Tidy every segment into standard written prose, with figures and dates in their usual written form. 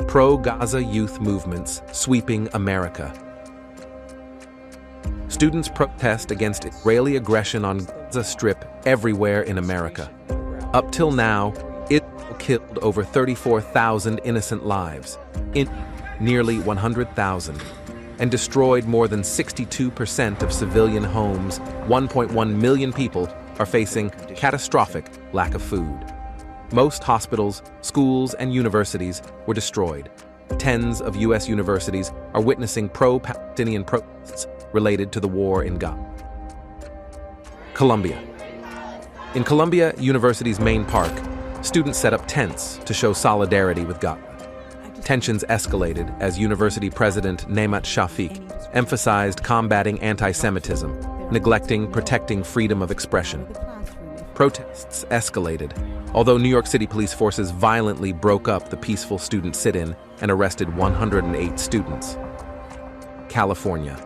Pro-Gaza youth movements sweeping America. Students protest against Israeli aggression on Gaza Strip everywhere in America. Up till now, Israel killed over 34,000 innocent lives, in nearly 100,000, and destroyed more than 62% of civilian homes. 1.1 million people are facing catastrophic lack of food. Most hospitals, schools, and universities were destroyed. Tens of U.S. universities are witnessing pro-Palestinian protests related to the war in Gaza. Columbia. In Columbia University's main park, students set up tents to show solidarity with Gaza. Tensions escalated as university president Nemat Shafiq emphasized combating anti-Semitism, neglecting protecting freedom of expression. Protests escalated, although New York City police forces violently broke up the peaceful student sit-in and arrested 108 students. California.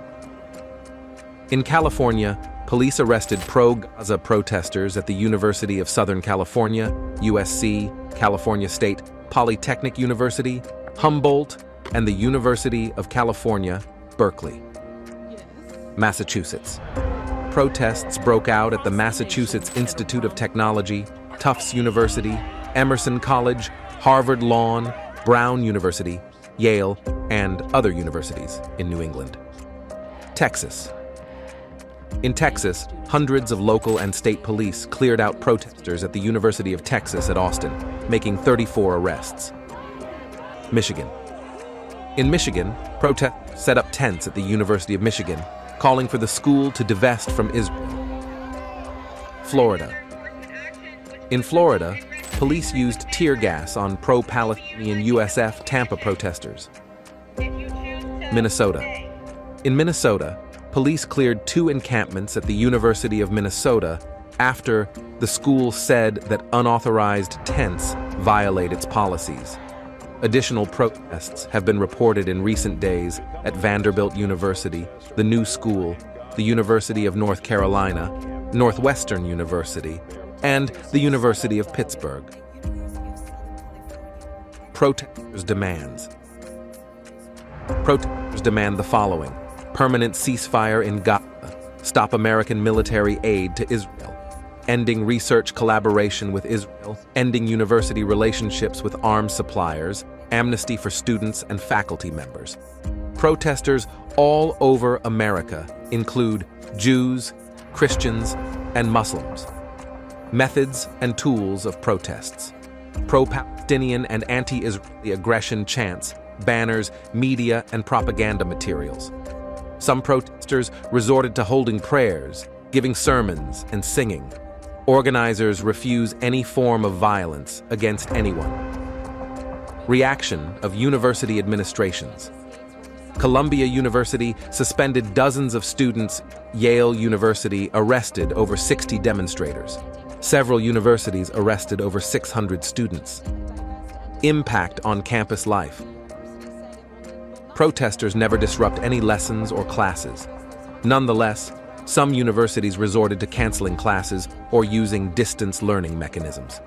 In California, police arrested pro-Gaza protesters at the University of Southern California, USC, California State Polytechnic University, Humboldt, and the University of California, Berkeley. Massachusetts. Protests broke out at the Massachusetts Institute of Technology, Tufts University, Emerson College, Harvard Lawn, Brown University, Yale, and other universities in New England. Texas. In Texas, hundreds of local and state police cleared out protesters at the University of Texas at Austin, making 34 arrests. Michigan. In Michigan, protesters set up tents at the University of Michigan, calling for the school to divest from Israel. Florida. In Florida, police used tear gas on pro-Palestinian USF Tampa protesters. Minnesota. In Minnesota, police cleared 2 encampments at the University of Minnesota after the school said that unauthorized tents violate its policies. Additional protests have been reported in recent days at Vanderbilt University, the New School, the University of North Carolina, Northwestern University, and the University of Pittsburgh. Protesters' demands. Protesters demand the following: permanent ceasefire in Gaza, stop American military aid to Israel, ending research collaboration with Israel, ending university relationships with arms suppliers, amnesty for students and faculty members. Protesters all over America include Jews, Christians, and Muslims. Methods and tools of protests: pro-Palestinian and anti-Israeli aggression chants, banners, media, and propaganda materials. Some protesters resorted to holding prayers, giving sermons, and singing. Organizers refuse any form of violence against anyone. Reaction of university administrations. Columbia University suspended dozens of students. Yale University arrested over 60 demonstrators. Several universities arrested over 600 students. Impact on campus life. Protesters never disrupt any lessons or classes. Nonetheless, some universities resorted to canceling classes or using distance learning mechanisms.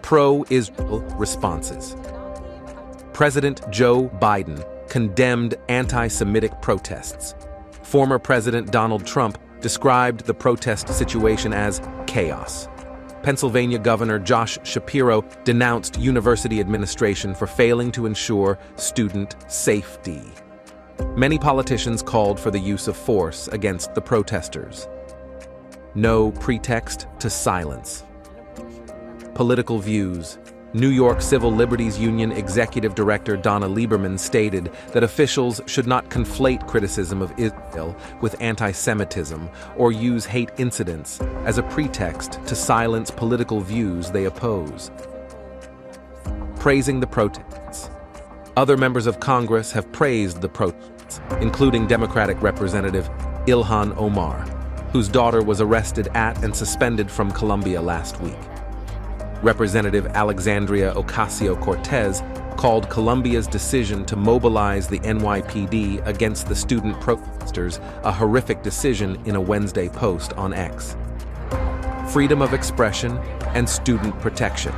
Pro-Israel responses. President Joe Biden condemned anti-Semitic protests. Former President Donald Trump described the protest situation as chaos. Pennsylvania Governor Josh Shapiro denounced university administration for failing to ensure student safety. Many politicians called for the use of force against the protesters. No pretext to silence. Political views. New York Civil Liberties Union Executive Director Donna Lieberman stated that officials should not conflate criticism of Israel with anti-Semitism or use hate incidents as a pretext to silence political views they oppose. Praising the protests. Other members of Congress have praised the protests, including Democratic Representative Ilhan Omar, whose daughter was arrested at and suspended from Columbia last week. Representative Alexandria Ocasio-Cortez called Columbia's decision to mobilize the NYPD against the student protesters a horrific decision in a Wednesday post on X. Freedom of expression and student protection.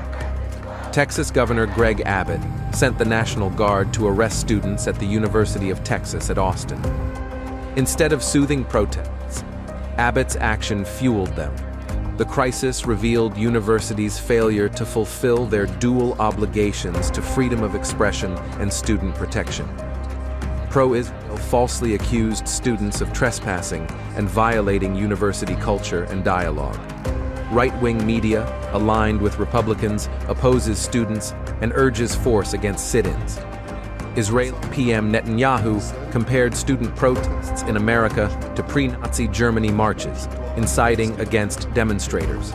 Texas Governor Greg Abbott sent the National Guard to arrest students at the University of Texas at Austin. Instead of soothing protests, Abbott's action fueled them. The crisis revealed universities' failure to fulfill their dual obligations to freedom of expression and student protection. Pro-Israel falsely accused students of trespassing and violating university culture and dialogue. Right-wing media, aligned with Republicans, opposes students and urges force against sit-ins. Israeli PM Netanyahu compared student protests in America to pre-Nazi Germany marches, inciting against demonstrators.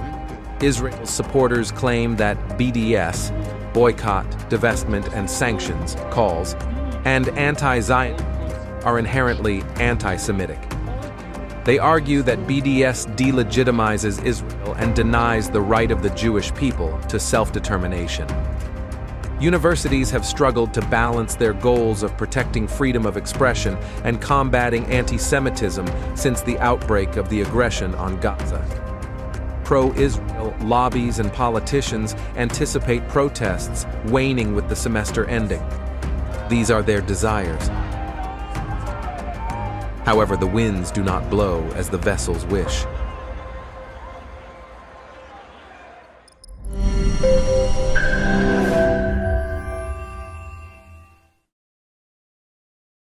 Israel's supporters claim that BDS, boycott, divestment, and sanctions calls, and anti-Zionism are inherently anti-Semitic. They argue that BDS delegitimizes Israel and denies the right of the Jewish people to self-determination. Universities have struggled to balance their goals of protecting freedom of expression and combating anti-Semitism since the outbreak of the aggression on Gaza. Pro-Israel lobbies and politicians anticipate protests waning with the semester ending. These are their desires. However, the winds do not blow as the vessels wish.